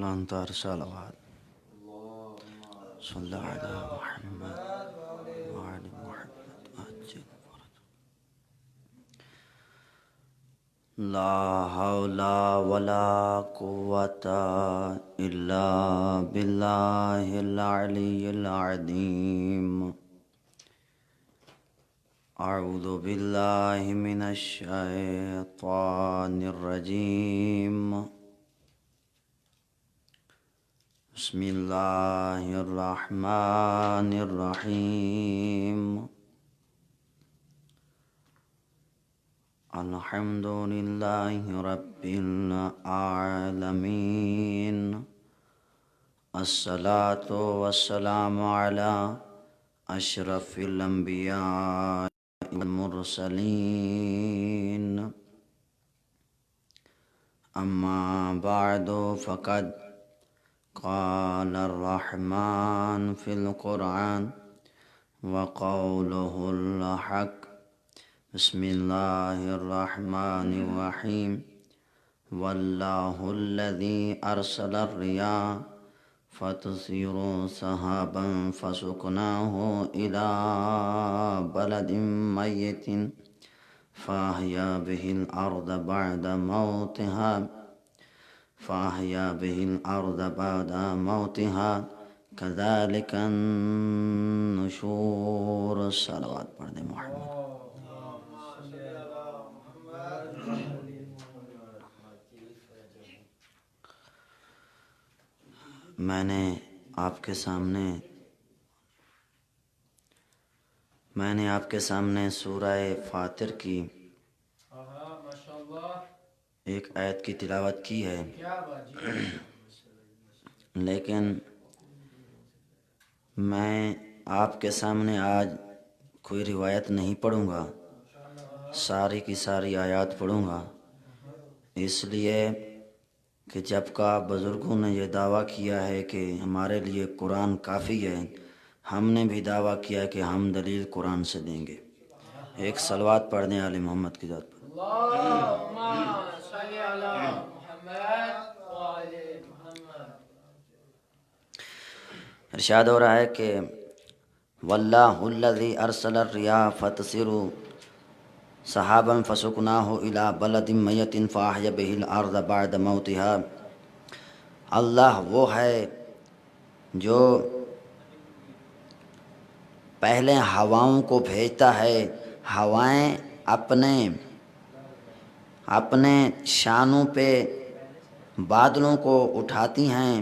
أنت صلوات صلى على محمد وعلى محمد أجل لا حول ولا قوة إلا بالله العلي العظيم أعوذ بالله من الشيطان الرجيم بسم الله الرحمن الرحيم الحمد لله رب العالمين الصلاة والسلام على أشرف الأنبياء والمرسلين أما بعد فقد قال الرحمن في القرآن وقوله الحق بسم الله الرحمن الرحيم والله الذي أرسل الرياح فتثير سحابا فسقناه إلى بلد ميت فأحيا به الأرض بعد موتها كذلك النشور صلوات پڑھ دیں محمد. میں نے آپ کے سامنے سورہ فاطر کی ایک آیت کی تلاوت کی ہے، لیکن میں آپ کے سامنے آج کوئی روایت نہیں پڑھوں گا، ساری کی ساری آیات پڑھوں گا، اس لیے کہ جب کا بزرگوں نے یہ دعویٰ کیا ہے کہ ہمارے لیے قرآن کافی ہے، ہم نے بھی دعویٰ کیا کہ ہم دلیل قرآن سے دیں گے. ایک صلوات پڑھ دیں آل محمد کی ذات پر. اللہم صلی علی محمد وآل محمد. ارشاد ہو رہا ہے کہ واللہ الذی ارسل الرياح فتثير سحابا فسقناه الى بلد میت فاحیا به الارض بعد موتها. اللہ وہ ہے جو پہلے ہواؤں کو بھیجتا ہے، ہوائیں اپنے شانوں پہ بادلوں کو اٹھاتی ہیں،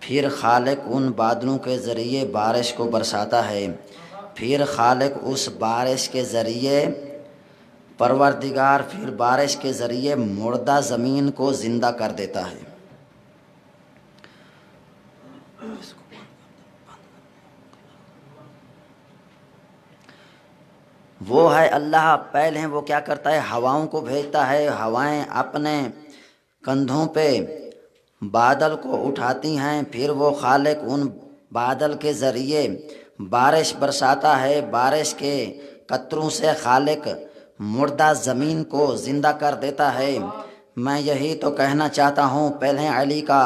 پھر خالق ان بادلوں کے ذریعے بارش کو برساتا ہے، پھر خالق اس بارش کے ذریعے پروردگار پھر بارش کے ذریعے مردہ زمین کو زندہ کر دیتا ہے. وہ ہے اللہ، پہلے وہ کیا کرتا ہے، ہواؤں کو بھیجتا ہے، ہوائیں اپنے کندھوں پہ بادل کو اٹھاتی ہیں، پھر وہ خالق ان بادل کے ذریعے بارش برساتا ہے، بارش کے قطروں سے خالق مردہ زمین کو زندہ کر دیتا ہے. میں یہی تو کہنا چاہتا ہوں، پہلے علی کا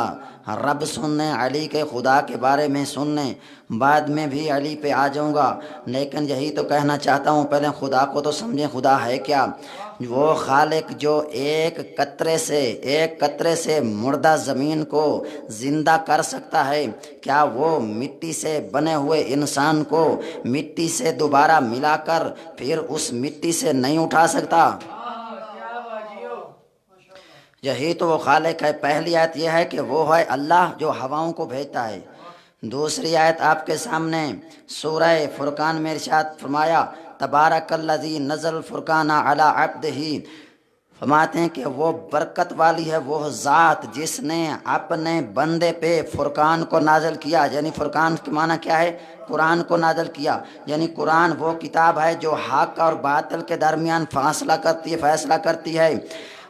رب سننے، علی کے خدا کے بارے میں سننے، بعد میں بھی علی پہ آ جاؤں گا، لیکن یہی تو کہنا چاہتا ہوں پہلے خدا کو تو سمجھیں. خدا ہے کیا؟ وہ خالق جو ایک قطرے سے مردہ زمین کو زندہ کر سکتا ہے، کیا وہ مٹی سے بنے ہوئے انسان کو مٹی سے دوبارہ ملا کر پھر اس مٹی سے نہیں اٹھا سکتا؟ یہی تو وہ خالق ہے. پہلی آیت یہ ہے کہ وہ ہے اللہ جو ہواؤں کو بھیجتا ہے. دوسری آیت آپ کے سامنے سورہ فرقان میں ارشاد فرمایا تبارک الذی نزل الفرقان علی عبدہ، فرماتے ہیں کہ وہ برکت والی ہے وہ ذات جس نے اپنے بندے پہ فرقان کو نازل کیا. یعنی فرقان کے معنی کیا ہے؟ قرآن کو نازل کیا. یعنی قرآن وہ کتاب ہے جو حق اور باطل کے درمیان فیصلہ کرتی ہے.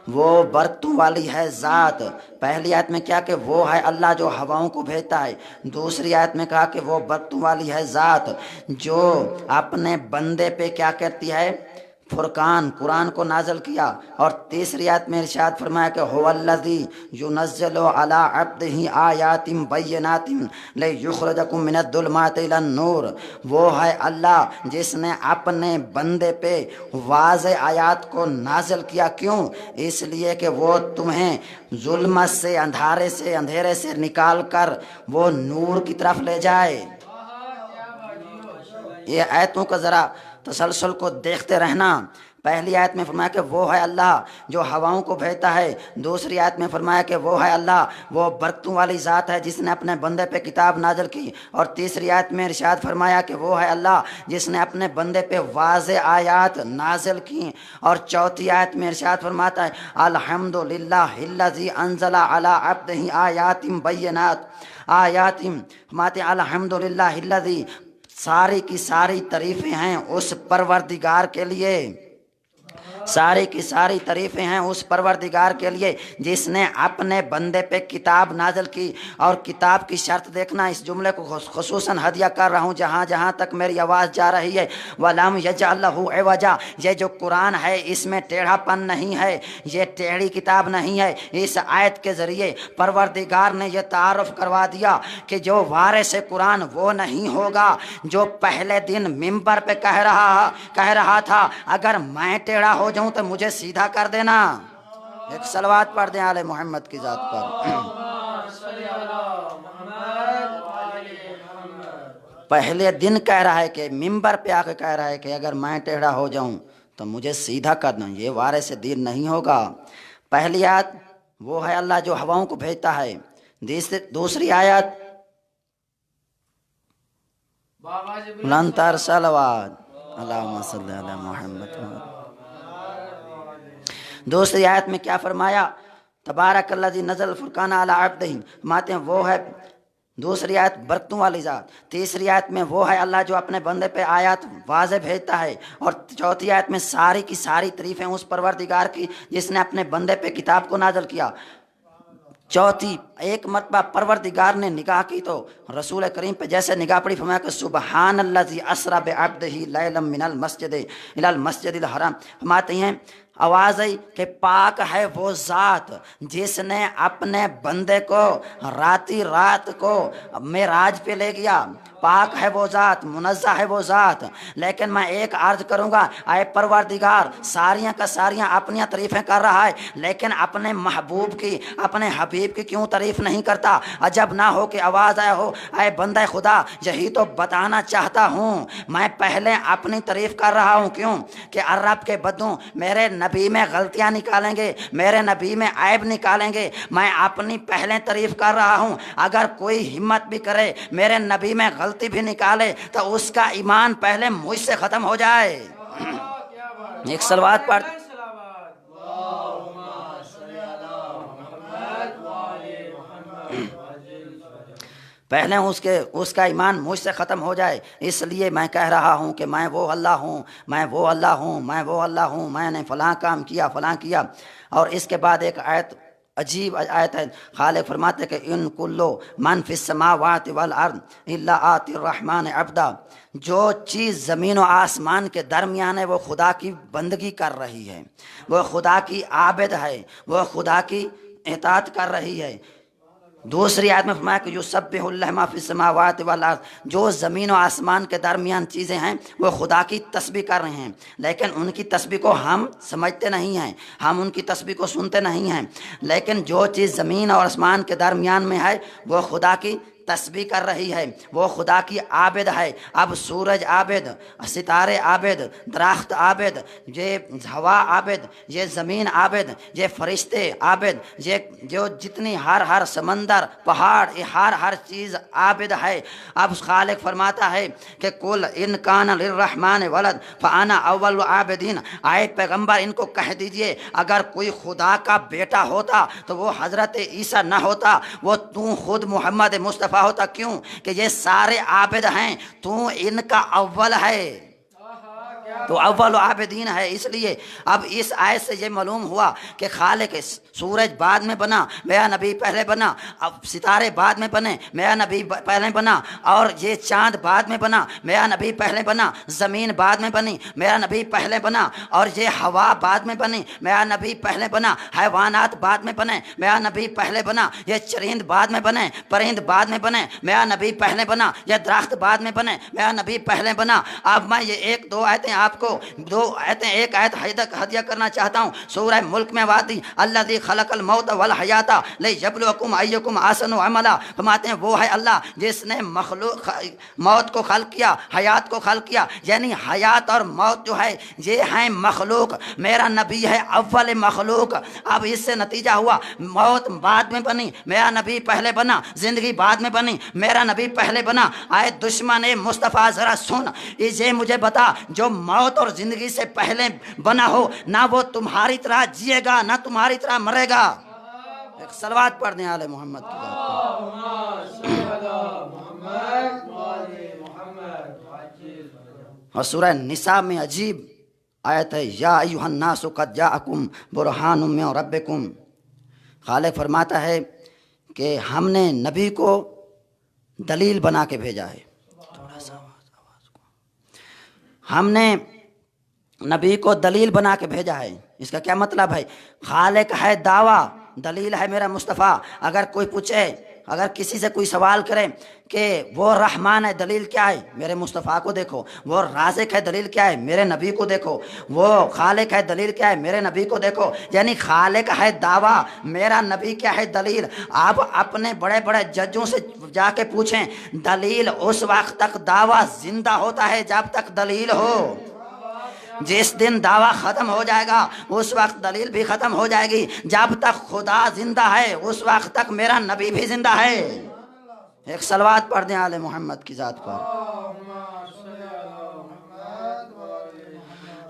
وہ برکتوں والی ہے ذات. پہلی آیت میں کیا کہ وہ ہے اللہ جو ہواؤں کو بھیجتا ہے. دوسری آیت میں کہا کہ وہ برکتوں والی ہے ذات جو اپنے بندے پہ کیا کرتی ہے؟ فرقان قرآن کو نازل کیا، اور تیسری آیت میں ارشاد فرمایا کہ هو الذی ینزل علی عبدہ آیات بینات لیخرجکم من الظلمات الی النور، وہ ہے اللہ جس نے اپنے بندے پہ واضح آیات کو نازل کیا، کیوں؟ اس لیے کہ وہ تمہیں ظلمت سے، اندھیرے سے نکال کر وہ نور کی طرف لے جائے۔ یہ آیتوں کا ذرا تسلسل کو دیکھتے رہنا۔ پہلی آیت میں فرمایا کہ وہ ہے اللہ جو ہواؤں کو بھیجتا ہے، دوسری آیت میں فرمایا کہ وہ ہے اللہ وہ برکتوں والی ذات ہے جس نے اپنے بندے پہ کتاب نازل کی، اور تیسری آیت میں ارشاد فرمایا کہ وہ ہے اللہ جس نے اپنے بندے پہ واضح آیات نازل کی، اور چوتھی آیت میں ارشاد فرماتا ہے الحمدللہ الذی انزل علی عبدہ آیات بینات، فرماتے ہیں الحمدللہ الذی، ساری کی ساری تعریفیں ہیں اس پروردگار کے لیے، ساری کی ساری تعریفیں ہیں اس پروردگار کے لیے جس نے اپنے بندے پہ کتاب نازل کی۔ اور کتاب کی شرط دیکھنا، اس جملے کو خصوصاً ہدیہ کر رہا ہوں جہاں جہاں تک میری آواز جا رہی ہے، وَلَمْ يَجْعَلْ لَهُ عِوَجًا، یہ جو قرآن ہے اس میں ٹیڑھا پن نہیں ہے، یہ ٹیڑھی کتاب نہیں ہے۔ اس آیت کے ذریعے پروردگار نے یہ تعارف کروا دیا کہ جو وارث قرآن وہ نہیں ہوگا جو پہلے دن ممبر پہ کہہ رہا تھا اگر میں ٹیڑھا ہو جاؤں تو مجھے سیدھا کر دینا۔ ایک صلوات پڑھ دیں آل محمد کی ذات پر۔ پہلے دن کہہ رہا ہے کہ ممبر پہ آ کے کہہ رہا ہے کہ اگر میں ٹیڑھا ہو جاؤں تو مجھے سیدھا کرنا، یہ وارث دین نہیں ہوگا۔ پہلی آیت وہ ہے اللہ جو ہواؤں کو بھیجتا ہے، دوسری آیت لنتر صلوات اللہم صلی علی محمد، دوسری آیت میں کیا فرمایا؟ تبارک الذی نزل الفرقان علی عبدہ، فرماتے ہیں وہ ہے دوسری آیت برکتوں والی ذات، تیسری آیت میں وہ ہے اللہ جو اپنے بندے پہ آیات واضح بھیجتا ہے، اور چوتھی آیت میں ساری کی ساری تعریفیں اس پروردگار کی جس نے اپنے بندے پہ کتاب کو نازل کیا۔ چوتھی، ایک مرتبہ پروردگار نے نگاہ کی تو رسول کریم پہ جیسے نگاہ پڑی، فرمایا کہ سبحان الذی اسری بعبدہ لیلا من المسجد الی المسجد الحرام، فرماتے ہیں آواز آئی کہ پاک ہے وہ ذات جس نے اپنے بندے کو رات کو معراج پہ لے گیا، پاک ہے وہ ذات، منزہ ہے وہ ذات۔ لیکن میں ایک عرض کروں گا، اے پروردگار ساریاں کا ساریاں اپنی تعریفیں کر رہا ہے لیکن اپنے محبوب کی، اپنے حبیب کی کیوں تعریف نہیں کرتا؟ عجب نہ ہو کہ آواز آیا ہو اے بندہ خدا یہی تو بتانا چاہتا ہوں، میں پہلے اپنی تعریف کر رہا ہوں، کیوں کہ عرب کے بدوں میرے نبی میں غلطیاں نکالیں گے، میرے نبی میں عیب نکالیں گے، میں اپنی پہلے تعریف کر رہا ہوں۔ اگر کوئی ہمت بھی کرے میرے نبی میں غلطی بھی نکالے تو اس کا ایمان پہلے مجھ سے ختم ہو جائے۔ ایک صلوات پڑھ، پہلے اس کا ایمان مجھ سے ختم ہو جائے۔ اس لیے میں کہہ رہا ہوں کہ میں وہ اللہ ہوں، میں وہ اللہ ہوں، میں وہ اللہ ہوں، میں نے فلاں کام کیا، فلاں کیا۔ اور اس کے بعد ایک آیت، عجیب آیت ہے، خالق فرماتے کہ ان کلو من فی السماوات والارض الا آتی الرحمن عبدا، جو چیز زمین و آسمان کے درمیان ہے وہ خدا کی بندگی کر رہی ہے، وہ خدا کی عابد ہے، وہ خدا کی اطاعت کر رہی ہے۔ دوسری آیت میں فرمایا کہ یسبح اللہ ما فی السماوات والارض، جو زمین و آسمان کے درمیان چیزیں ہیں وہ خدا کی تسبیح کر رہے ہیں، لیکن ان کی تسبیح کو ہم سمجھتے نہیں ہیں، ہم ان کی تسبیح کو سنتے نہیں ہیں، لیکن جو چیز زمین اور آسمان کے درمیان میں ہے وہ خدا کی تسبیح کر رہی ہے، وہ خدا کی عابد ہے۔ اب سورج عابد، ستارے عابد، درخت عابد، یہ ہوا عابد، یہ زمین عابد، یہ فرشتے عابد، یہ جو جتنی ہر سمندر پہاڑ، یہ ہر چیز عابد ہے۔ اب خالق فرماتا ہے کہ کل ان کان للرحمن ولد فانا اول عابدین، آئے پیغمبر ان کو کہہ دیجئے اگر کوئی خدا کا بیٹا ہوتا تو وہ حضرت عیسیٰ نہ ہوتا، وہ تو خود محمد مصطفیٰ ہوتا، کیوں کہ یہ سارے عابد ہیں، تو ان کا اول ہے۔ تو اول عابدین ہے. اس لیے اب اس آیت سے یہ معلوم ہوا کہ خالق سورج بعد میں بنا، میرا نبی پہلے بنا. اب ستارے بعد میں بنے، میرا نبی پہلے بنا. اور یہ چاند بعد میں بنا، میرا نبی پہلے بنا. زمین بعد میں بنی، میرا نبی پہلے بنا. اور یہ ہوا بعد میں بنی، میرا نبی پہلے بنا. حیوانات بعد میں بنے، میرا نبی پہلے بنا. یہ چرند بعد میں بنے، پرند بعد میں بنے، میرا نبی پہلے بنا. یہ درخت بعد میں بنے، میرا نبی پہلے بنا. اب میں یہ ایک دو آیتیں آپ کو، دو آیتیں، ایک آیت ہدیہ کرنا چاہتا ہوں. سورہ ملک میں واتی الذی خلق الموت والحیات لیبلوکم ایکم احسن عملا. فرماتے ہیں وہ ہے اللہ جس نے مخلوق موت کو خلق کیا، حیات کو خلق کیا. یعنی حیات اور موت جو ہے یہ ہیں مخلوق، میرا نبی ہے اول مخلوق. اب اس سے نتیجہ ہوا موت بعد میں بنی، میرا نبی پہلے بنا. زندگی بعد میں بنی، میرا نبی پہلے بنا. آئے دشمن مصطفیٰ ذرا سن، یہ مجھے بتا، جو موت اور زندگی سے پہلے بنا ہو نہ وہ تمہاری طرح جیے گا نہ تمہاری طرح مرے گا. ایک صلوات پڑھ دیں آل محمد کی ذات. اور سورہ نساء میں عجیب آیت ہے، یا ایھا الناس قد جاءکم برہان من ربکم. خالق فرماتا ہے کہ ہم نے نبی کو دلیل بنا کے بھیجا ہے. ہم نے نبی کو دلیل بنا کے بھیجا ہے. اس کا کیا مطلب ہے؟ خالق ہے دعویٰ، دلیل ہے میرا مصطفیٰ. اگر کوئی پوچھے، اگر کسی سے کوئی سوال کرے کہ وہ رحمان ہے، دلیل کیا ہے؟ میرے مصطفیٰ کو دیکھو. وہ رازق ہے، دلیل کیا ہے؟ میرے نبی کو دیکھو. وہ خالق ہے، دلیل کیا ہے؟ میرے نبی کو دیکھو. یعنی خالق ہے دعویٰ، میرا نبی کیا ہے؟ دلیل. آپ اپنے بڑے بڑے ججوں سے جا کے پوچھیں، دلیل اس وقت تک دعویٰ زندہ ہوتا ہے جب تک دلیل ہو. جس دن دعویٰ ختم ہو جائے گا اس وقت دلیل بھی ختم ہو جائے گی. جب تک خدا زندہ ہے اس وقت تک میرا نبی بھی زندہ ہے. ایک صلوات پڑھ دیں آل محمد کی ذات پر.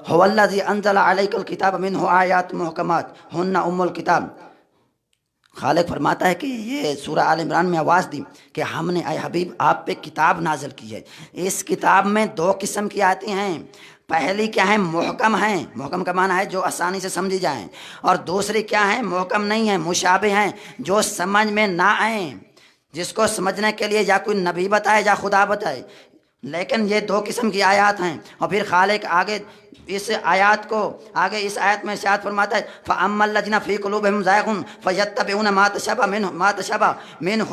هو الذی انزل علیک الکتاب منہ آیات محکمات ہن ام الکتاب. خالق فرماتا ہے کہ یہ سورہ آل عمران میں آواز دی کہ ہم نے اے حبیب آپ پہ کتاب نازل کی ہے. اس کتاب میں دو قسم کی آیتیں ہیں. پہلی کیا ہے؟ محکم ہیں. محکم کا معنی ہے جو آسانی سے سمجھی جائیں. اور دوسری کیا ہے؟ محکم نہیں ہیں، مشابہ ہیں، جو سمجھ میں نہ آئیں، جس کو سمجھنے کے لیے یا کوئی نبی بتائے یا خدا بتائے. لیکن یہ دو قسم کی آیات ہیں. اور پھر خالق آگے اس آیات کو، آگے اس آیت میں ارشاد فرماتا ہے فَأَمَّا الَّذِينَ فِي قُلُوبِهِمْ زَيْغٌ فَيَتَّبِعُونَ مَا تَشَابَهَ مِنْهُ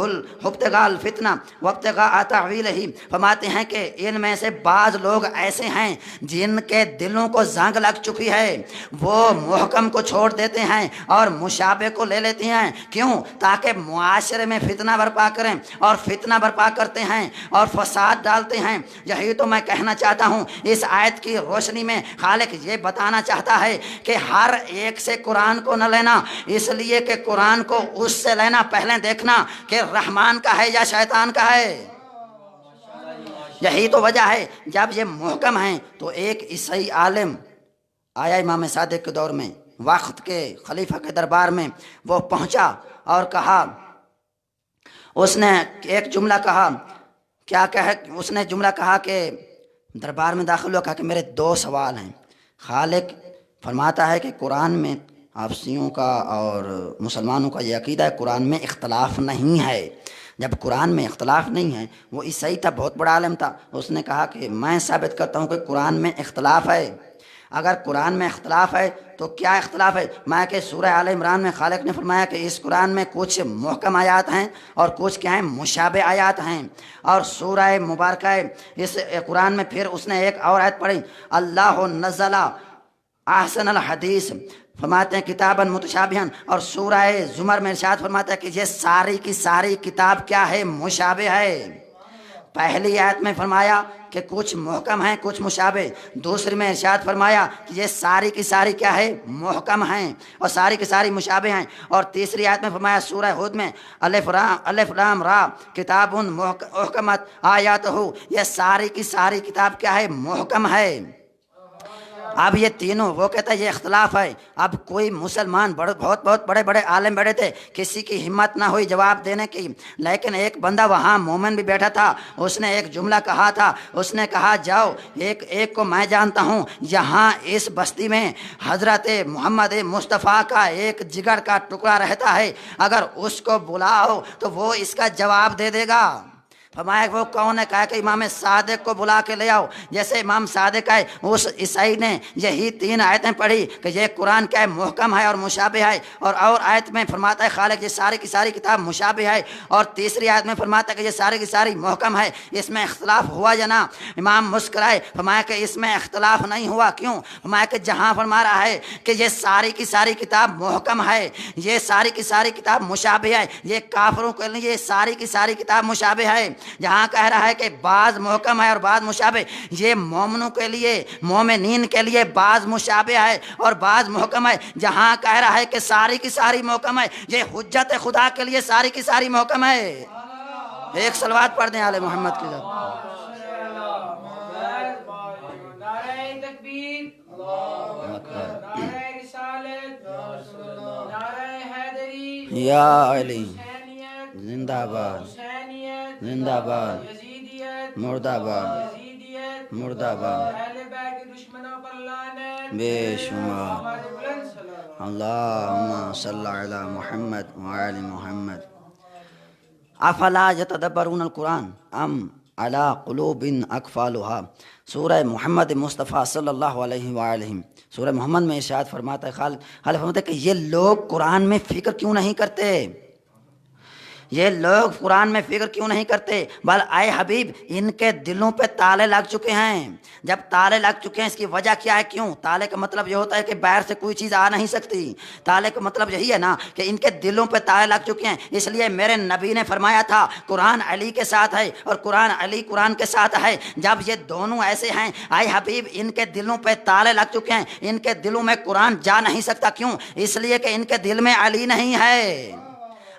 ابْتِغَاءَ الْفِتْنَةِ وَابْتِغَاءَ تَأْوِيلِهِ. فرماتے ہیں کہ ان میں سے بعض لوگ ایسے ہیں جن کے دلوں کو زنگ لگ چکی ہے، وہ محکم کو چھوڑ دیتے ہیں اور مشابہ کو لے لیتے ہیں. کیوں؟ تاکہ معاشرے میں فتنہ برپا کریں، اور فتنہ برپا کرتے ہیں اور فساد ڈالتے ہیں. یہی تو میں کہنا چاہتا ہوں. اس آیت کی روشنی میں خالق یہ بتانا چاہتا ہے کہ ہر ایک سے قرآن کو نہ لینا، اس لیے کہ قرآن کو اس سے لینا پہلے دیکھنا کہ رحمان کا ہے یا شیطان کا ہے. یہی تو وجہ ہے جب یہ محکم ہیں تو ایک عیسائی عالم آیا امام صادق کے دور میں، وقت کے خلیفہ کے دربار میں. وہ پہنچا اور کہا، اس نے ایک جملہ کہا. کیا کہا؟ اس نے جملہ کہا کہ دربار میں داخل ہوا، کہا کہ میرے دو سوال ہیں. خالق فرماتا ہے کہ قرآن میں آپسیوں کا اور مسلمانوں کا یہ عقیدہ ہے قرآن میں اختلاف نہیں ہے. جب قرآن میں اختلاف نہیں ہے، وہ عیسائی تھا، بہت بڑا عالم تھا. اس نے کہا کہ میں ثابت کرتا ہوں کہ قرآن میں اختلاف ہے. اگر قرآن میں اختلاف ہے تو کیا اختلاف ہے؟ میں کہ سورہ آل عمران میں خالق نے فرمایا کہ اس قرآن میں کچھ محکم آیات ہیں اور کچھ کیا ہیں؟ مشابہ آیات ہیں. اور سورہ مبارکہ اس قرآن میں پھر اس نے ایک اور آیت پڑھی، اللہ نزل احسن الحدیث، فرماتے ہیں کتاباً متشابہاً. اور سورہ زمر میں ارشاد فرماتا ہے کہ یہ ساری کی ساری کتاب کیا ہے؟ مشابہ ہے. پہلی آیت میں فرمایا کہ کچھ محکم ہیں کچھ مشابہ، دوسری میں ارشاد فرمایا کہ یہ ساری کی ساری کیا ہے؟ محکم ہیں اور ساری کی ساری مشابہ ہیں. اور تیسری آیت میں فرمایا سورہ ہود میں الف لام را کتاب محکمت آیاتہ، یہ ساری کی ساری کتاب کیا ہے؟ محکم ہے. اب یہ تینوں، وہ کہتا ہے یہ اختلاف ہے. اب کوئی مسلمان بہت بہت بڑے بڑے عالم بیٹھے تھے، کسی کی ہمت نہ ہوئی جواب دینے کی، لیکن ایک بندہ وہاں مومن بھی بیٹھا تھا، اس نے ایک جملہ کہا تھا. اس نے کہا جاؤ، ایک کو میں جانتا ہوں، یہاں اس بستی میں حضرت محمد مصطفیٰ کا ایک جگر کا ٹکڑا رہتا ہے، اگر اس کو بلاؤ تو وہ اس کا جواب دے دے گا. فرمایا وہ کون ہے؟ کہا کہ امام صادق کو بلا کے لے آؤ. جیسے امام صادق آئے، اس عیسائی نے یہی 3 آیتیں پڑھی کہ یہ قرآن کیا ہے؟ محکم ہے اور مشابہ ہے. اور آیت میں فرماتا ہے خالق یہ ساری کی ساری کتاب مشابہ ہے، اور تیسری آیت میں فرماتا ہے کہ یہ ساری کی ساری محکم ہے. اس میں اختلاف ہوا یا نہ؟ امام مسکرائے، فرمایا کہ اس میں اختلاف نہیں ہوا. کیوں؟ فرمایا کہ جہاں فرما رہا ہے کہ یہ ساری کی ساری کتاب محکم ہے، یہ ساری کی ساری کتاب مشابہ ہے، یہ کافروں کے لیے یہ ساری کی ساری کتاب مشابہ ہے. جہاں کہہ رہا ہے کہ بعض محکم ہے اور بعض مشابہ، یہ مومنوں کے لیے، مومنین کے لیے بعض مشابہ ہے اور بعض محکم ہے. جہاں کہہ رہا ہے کہ ساری کی ساری محکم ہے، یہ حجت خدا کے لیے ساری کی ساری محکم ہے. ایک صلوات پڑھ دیں آل محمد کی طرف. یا علی زندہ باد، زندہ باد، مردہ باد، مردہ باد، بے شمار. اللہم صلی علی محمد وعلی محمد. افلا یتدبرون القرآن ام علی قلوب اقفالها. سورہ محمد مصطفیٰ صلی اللہ علیہ وآلہ، سورہ محمد میں ارشاد فرماتا ہے، خالق فرماتا ہے کہ یہ لوگ قرآن میں فکر کیوں نہیں کرتے؟ یہ لوگ قرآن میں فکر کیوں نہیں کرتے؟ بل اے حبیب ان کے دلوں پہ تالے لگ چکے ہیں. جب تالے لگ چکے ہیں اس کی وجہ کیا ہے؟ کیوں؟ تالے کا مطلب یہ ہوتا ہے کہ باہر سے کوئی چیز آ نہیں سکتی. تالے کا مطلب یہی ہے نا کہ ان کے دلوں پہ تالے لگ چکے ہیں. اس لیے میرے نبی نے فرمایا تھا قرآن علی کے ساتھ ہے اور قرآن علی قرآن کے ساتھ ہے. جب یہ دونوں ایسے ہیں اے حبیب ان کے دلوں پہ تالے لگ چکے ہیں، ان کے دلوں میں قرآن جا نہیں سکتا. کیوں؟ اس لیے کہ ان کے دل میں علی نہیں ہے.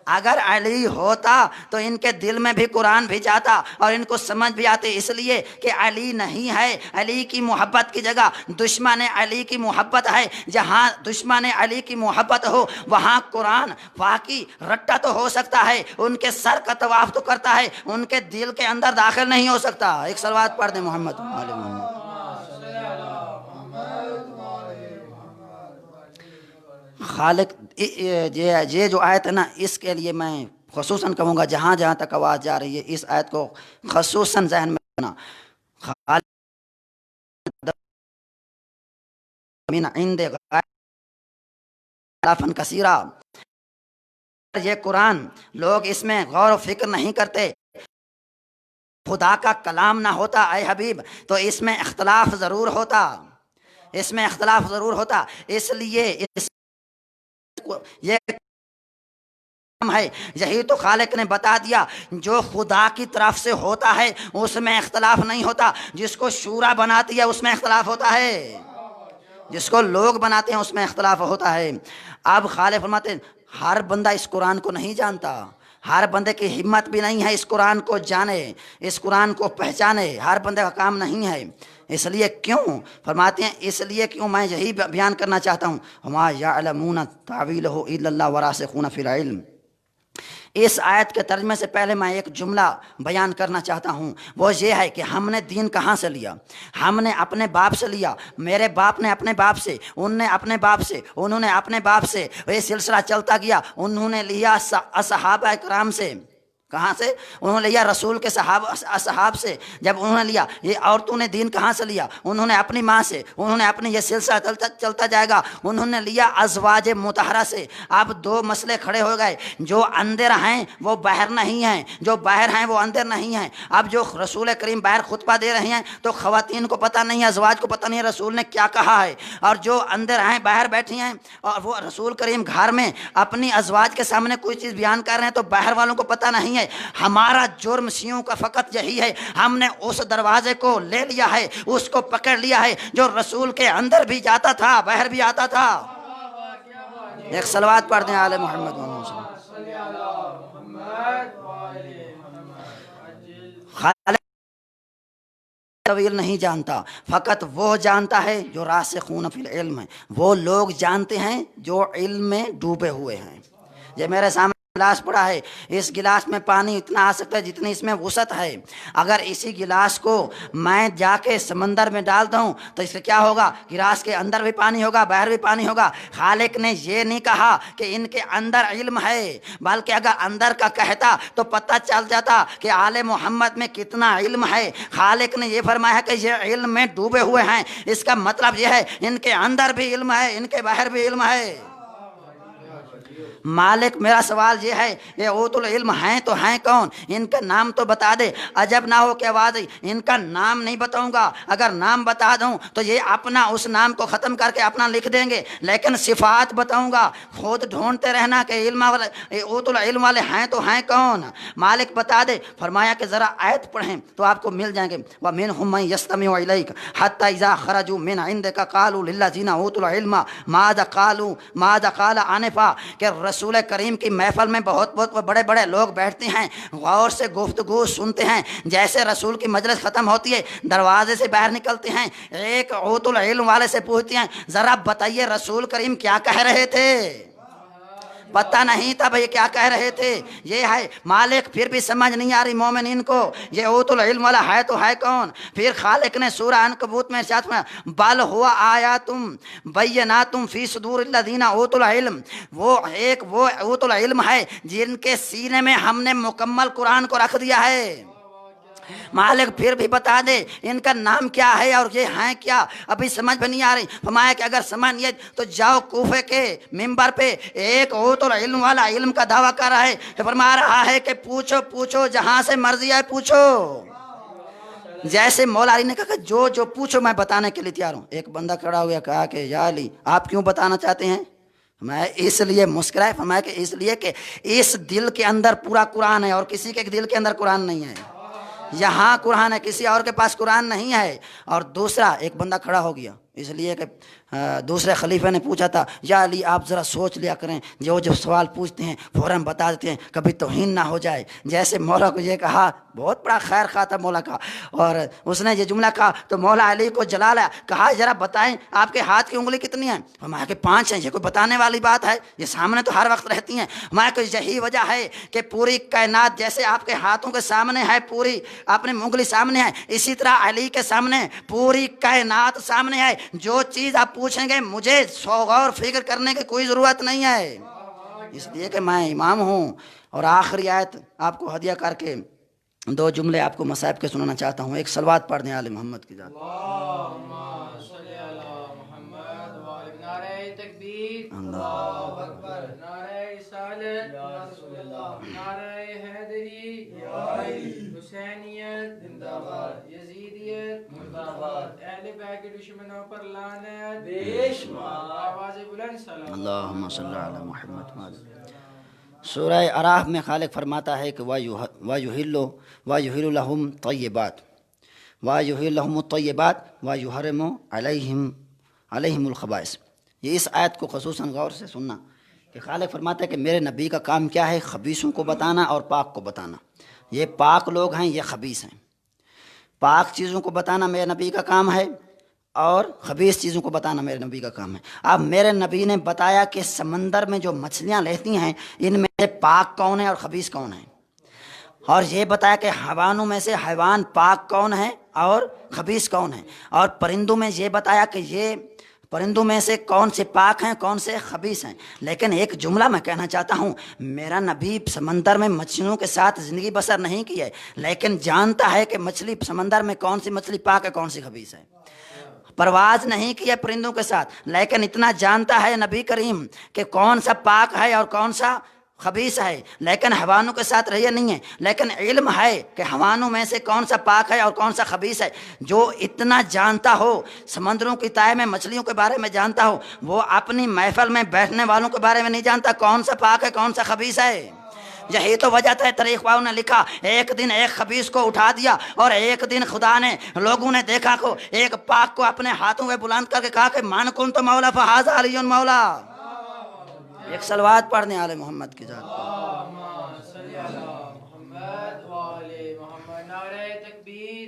اگر علی ہوتا تو ان کے دل میں بھی قرآن بھی جاتا اور ان کو سمجھ بھی آتے. اس لیے کہ علی نہیں ہے. علی کی محبت کی جگہ دشمن علی کی محبت ہے. جہاں دشمن علی کی محبت ہو وہاں قرآن واقعی رٹا تو ہو سکتا ہے، ان کے سر کا طواف تو کرتا ہے، ان کے دل کے اندر داخل نہیں ہو سکتا. ایک صلوات پڑھ دیں محمد علی محمد. خالق یہ جو آیت ہے نا، اس کے لیے میں خصوصاً کہوں گا جہاں جہاں تک آواز جا رہی ہے اس آیت کو خصوصاً ذہن میں رکھنا. خالق من عند غافن کثیرہ. یہ قرآن لوگ اس میں غور و فکر نہیں کرتے. خدا کا کلام نہ ہوتا اے حبیب تو اس میں اختلاف ضرور ہوتا، اس میں اختلاف ضرور ہوتا. اس لیے یہ ہے، یہی تو خالق نے بتا دیا جو خدا کی طرف سے ہوتا ہے اس میں اختلاف نہیں ہوتا. جس کو شورا بناتی ہے اس میں اختلاف ہوتا ہے، جس کو لوگ بناتے ہیں اس میں اختلاف ہوتا ہے. اب خالق فرماتے ہیں ہر بندہ اس قرآن کو نہیں جانتا، ہر بندے کی ہمت بھی نہیں ہے اس قرآن کو جانے، اس قرآن کو پہچانے. ہر بندے کا کام نہیں ہے. اس لیے کیوں فرماتے ہیں، اس لیے کیوں میں یہی بیان کرنا چاہتا ہوں وما یعلمون تعویلہ الا اللہ وراسخون فی العلم. اس آیت کے ترجمے سے پہلے میں ایک جملہ بیان کرنا چاہتا ہوں، وہ یہ ہے کہ ہم نے دین کہاں سے لیا؟ ہم نے اپنے باپ سے لیا. میرے باپ نے اپنے باپ سے، ان نے اپنے باپ سے، انہوں نے اپنے باپ سے، یہ سلسلہ چلتا گیا. انہوں نے لیا صحابہ کرام سے. کہاں سے؟ انہوں نے لیا رسول کے صحاب سے. جب انہوں نے لیا، یہ عورتوں نے دین کہاں سے لیا؟ انہوں نے اپنی ماں سے. انہوں نے اپنی، یہ سلسلہ چلتا جائے گا، انہوں نے لیا ازواج مطہرہ سے. اب 2 مسئلے کھڑے ہو گئے، جو اندر ہیں وہ باہر نہیں ہیں، جو باہر ہیں وہ اندر نہیں ہیں. اب جو رسول کریم باہر خطبہ دے رہے ہیں تو خواتین کو پتہ نہیں ہے، ازواج کو پتہ نہیں ہے رسول نے کیا کہا ہے. اور جو اندر ہیں باہر بیٹھی ہیں اور وہ رسول کریم گھر میں اپنی ازواج کے سامنے کوئی چیز بیان کر رہے ہیں تو باہر والوں کو پتہ نہیں ہے. ہمارا جرم شیعوں کا فقط یہی ہے، ہم نے اس دروازے کو لے لیا ہے، اس کو پکڑ لیا ہے جو رسول کے اندر بھی جاتا تھا باہر بھی آتا تھا. ایک صلوات پڑھ دیں آل محمد. طویل نہیں جانتا، فقط وہ جانتا ہے جو راسخون فی العلم ہے، وہ لوگ جانتے ہیں جو علم میں ڈوبے ہوئے ہیں۔ یہ میرے سامنے گلاس پڑا ہے، اس گلاس میں پانی اتنا آ سکتا ہے جتنی اس میں وسعت ہے۔ اگر اسی گلاس کو میں جا کے سمندر میں ڈال دوں تو اس سے کیا ہوگا؟ گلاس کے اندر بھی پانی ہوگا، باہر بھی پانی ہوگا۔ خالق نے یہ نہیں کہا کہ ان کے اندر علم ہے، بلکہ اگر اندر کا کہتا تو پتہ چل جاتا کہ آل محمد میں کتنا علم ہے۔ خالق نے یہ فرمایا کہ یہ علم میں ڈوبے ہوئے ہیں، اس کا مطلب یہ ہے ان کے اندر بھی علم ہے، ان کے باہر بھی علم ہے۔ مالک میرا سوال یہ ہے، یہ اوت العلم ہیں تو ہیں کون؟ ان کا نام تو بتا دے۔ عجب نہ ہو کہ آواز ان کا نام نہیں بتاؤں گا، اگر نام بتا دوں تو یہ اپنا اس نام کو ختم کر کے اپنا لکھ دیں گے، لیکن صفات بتاؤں گا، خود ڈھونڈتے رہنا کہ علم والے اوت العلم والے ہیں تو ہیں کون۔ مالک بتا دے، فرمایا کہ ذرا آیت پڑھیں تو آپ کو مل جائیں گے۔ وَمِنْهُمْ مَنْ يَسْتَمِعُ إِلَيْكَ حَتَّى إِذَا خَرَجُوا مِنْ عِنْدِكَ قَالُوا لِلَّذِينَ أُوتُوا الْعِلْمَ ماذا قال آنفا، کہ رسول کریم کی محفل میں بہت بڑے بڑے لوگ بیٹھتے ہیں، غور سے گفتگو سنتے ہیں، جیسے رسول کی مجلس ختم ہوتی ہے دروازے سے باہر نکلتے ہیں، ایک اوت العلم والے سے پوچھتے ہیں ذرا بتائیے رسول کریم کیا کہہ رہے تھے؟ پتہ نہیں تھا بھئی کیا کہہ رہے تھے۔ یہ ہے مالک، پھر بھی سمجھ نہیں آ رہی مومنین کو یہ اوت العلم والا ہے تو ہے کون۔ پھر خالق نے سورہ عنکبوت میں ارشاد فرمایا بل ہوا آیاتم بیناتم فی صدور الذین اوتوا العلم، وہ اوت العلم ہے جن کے سینے میں ہم نے مکمل قرآن کو رکھ دیا ہے۔ مالک پھر بھی بتا دے ان کا نام کیا ہے اور یہ ہیں کیا، ابھی سمجھ بھی نہیں آ رہی۔ فرمایا کہ اگر سمجھ نہیں تو جاؤ کوفے کے منبر پہ ایک اوت العلم والا علم کا دعویٰ کر رہا ہے، فرما رہا ہے کہ پوچھو جہاں سے مرضی ہے پوچھو۔ جیسے مولا علی نے کہا کہ جو پوچھو میں بتانے کے لیے تیار ہوں۔ ایک بندہ کھڑا ہوا کہا کہ یا علی آپ کیوں بتانا چاہتے ہیں؟ میں اس لیے مسکرائے، فرمایا کہ اس لیے کہ اس دل کے اندر پورا قرآن ہے اور کسی کے دل کے اندر قرآن نہیں ہے۔ یہاں قرآن ہے، کسی اور کے پاس قرآن نہیں ہے۔ اور دوسرا ایک بندہ کھڑا ہو گیا، اس لیے کہ دوسرے خلیفہ نے پوچھا تھا یا علی آپ ذرا سوچ لیا کریں، جو سوال پوچھتے ہیں فوراً بتا دیتے ہیں کبھی توہین نہ ہو جائے۔ جیسے مولا کو یہ کہا، بہت بڑا خیر خواہ تھا مولا کا، اور اس نے یہ جملہ کہا تو مولا علی کو جلا لایا، کہا ذرا بتائیں آپ کے ہاتھ کی انگلی کتنی ہیں؟ فرمایا کہ 5 ہیں۔ یہ کوئی بتانے والی بات ہے؟ یہ سامنے تو ہر وقت رہتی ہیں۔ فرمایا کہ یہی وجہ ہے کہ پوری کائنات جیسے آپ کے ہاتھوں کے سامنے ہے، پوری اپنی انگلی سامنے ہے، اسی طرح علی کے سامنے پوری کائنات سامنے ہے۔ جو چیز آپ پوچھیں گے مجھے غور فکر کرنے کی کوئی ضرورت نہیں ہے، اس لیے کہ میں امام ہوں۔ اور آخری آیت آپ کو ہدیہ کر کے 2 جملے آپ کو مصائب کے سنانا چاہتا ہوں۔ ایک صلوات پڑھ دیں آل محمد کی ذات۔ اللہم صلی علی محمد وآل نعرہ تکبیر، اللہ اکبر، نعرہ رسالت، یا رسول اللہ، نعرہ حیدری، حسینیت زندہ باد، یزیدیت مردہ باد، اہل بیت کے دشمنوں پر لعنت بے شمار، آواز بلند سلام اللہم صلی علی محمد وآل۔ سورہ اعراف میں خالق فرماتا ہے کہ وَيُحِلُّ لَهُمْ طَيِّبَاتٍ وَيُحِلُّ لَهُمُ الطَّيِّبَاتِ وَيُحَرِّمُ عَلَيْهِمُ الْخَبَائِثَ۔ یہ اس آیت کو خصوصاً غور سے سننا کہ خالق فرماتا ہے کہ میرے نبی کا کام کیا ہے؟ خبیثوں کو بتانا اور پاک کو بتانا۔ یہ پاک لوگ ہیں، یہ خبیث ہیں۔ پاک چیزوں کو بتانا میرے نبی کا کام ہے اور خبیث چیزوں کو بتانا میرے نبی کا کام ہے۔ اب میرے نبی نے بتایا کہ سمندر میں جو مچھلیاں رہتی ہیں ان میں سے پاک کون ہے اور خبیث کون ہے، اور یہ بتایا کہ حیوانوں میں سے حیوان پاک کون ہے اور خبیث کون ہے، اور پرندوں میں یہ بتایا کہ یہ پرندوں میں سے کون سے پاک ہیں کون سے خبیث ہیں۔ لیکن ایک جملہ میں کہنا چاہتا ہوں، میرا نبی سمندر میں مچھلیوں کے ساتھ زندگی بسر نہیں کی ہے، لیکن جانتا ہے کہ مچھلی سمندر میں کون سی مچھلی پاک ہے کون سی خبیث ہے۔ پرواز نہیں کی ہے پرندوں کے ساتھ، لیکن اتنا جانتا ہے نبی کریم کہ کون سا پاک ہے اور کون سا خبیث ہے، لیکن حیوانوں کے ساتھ رہے نہیں ہے، لیکن علم ہے کہ حیوانوں میں سے کون سا پاک ہے اور کون سا خبیث ہے۔ جو اتنا جانتا ہو، سمندروں کی تہہ میں مچھلیوں کے بارے میں جانتا ہو، وہ اپنی محفل میں بیٹھنے والوں کے بارے میں نہیں جانتا کون سا پاک ہے کون سا خبیث ہے۔ یہی تو وجہ ہے تاریخ واؤں نے لکھا ایک دن ایک خبیث کو اٹھا دیا اور ایک دن خدا نے لوگوں نے دیکھا کو ایک پاک کو اپنے ہاتھوں میں بلند کر کے کہا کہ من کنت مولا فہذا علی مولا۔ ایک صلوات پڑھ دیں آل محمد کی ذات پر۔ اللہم صلی علی محمد وآل محمد، نعرہ تکبیر،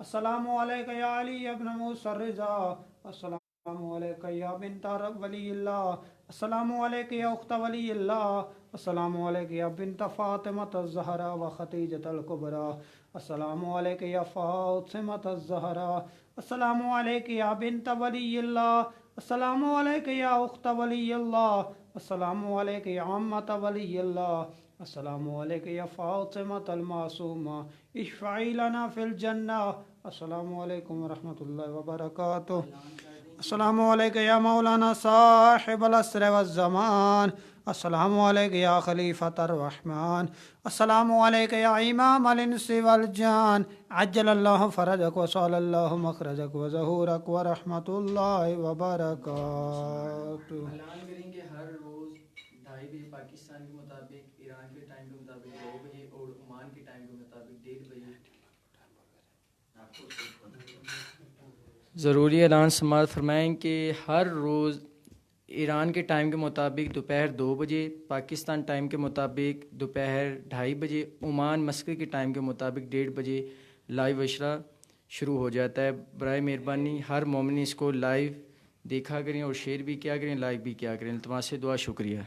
السلام علیکم یا علی ابن موسی الرضا، السلام علیکم یا بنت ولی اللہ، السلام علیکم یا اخت ولی اللہ، السلام علیکم یا بنت فاطمۃ الزہرا و خدیجۃ الکبریٰ، السلام علیکم یا فاطمۃ الزہرا، السلام علیکم یا بنت ولی اللہ، السلام علیکم یا اخت ولی اللہ، السلام علیکم یا عمۃ ولی اللہ، السلام علیکم یا فاطمۃ المعصومہ اشفعی لنا فی الجنہ، السلام علیکم ورحمۃ اللہ وبرکاتہ۔ السلام علیکم یا مولانا صاحب العصر والزمان، السلام علیکم یا خلیفۃ الرحمن، السلام علیکم یا امام الانس والجان، عجل اللہ فرجک وصال اللہ مخرجک وظہورک ورحمۃ اللہ وبرکاتہ۔ اعلان کریں کہ ہر روز 2:30 بجے پاکستان کے مطابق، ایران کے ٹائم کے مطابق 2 بجے اور عمان کے ٹائم کے مطابق 1:30 بجے ضروری اعلان سماعت فرمائیں کہ ہر روز ایران کے ٹائم کے مطابق دوپہر 2 بجے، پاکستان ٹائم کے مطابق دوپہر 2:30 بجے، عمان مسقط کے ٹائم کے مطابق 1:30 بجے لائیو اشرا شروع ہو جاتا ہے۔ برائے مہربانی ہر مومن اس کو لائیو دیکھا کریں اور شیئر بھی کیا کریں، لائک بھی کیا کریں۔ التماس دعا، شکریہ۔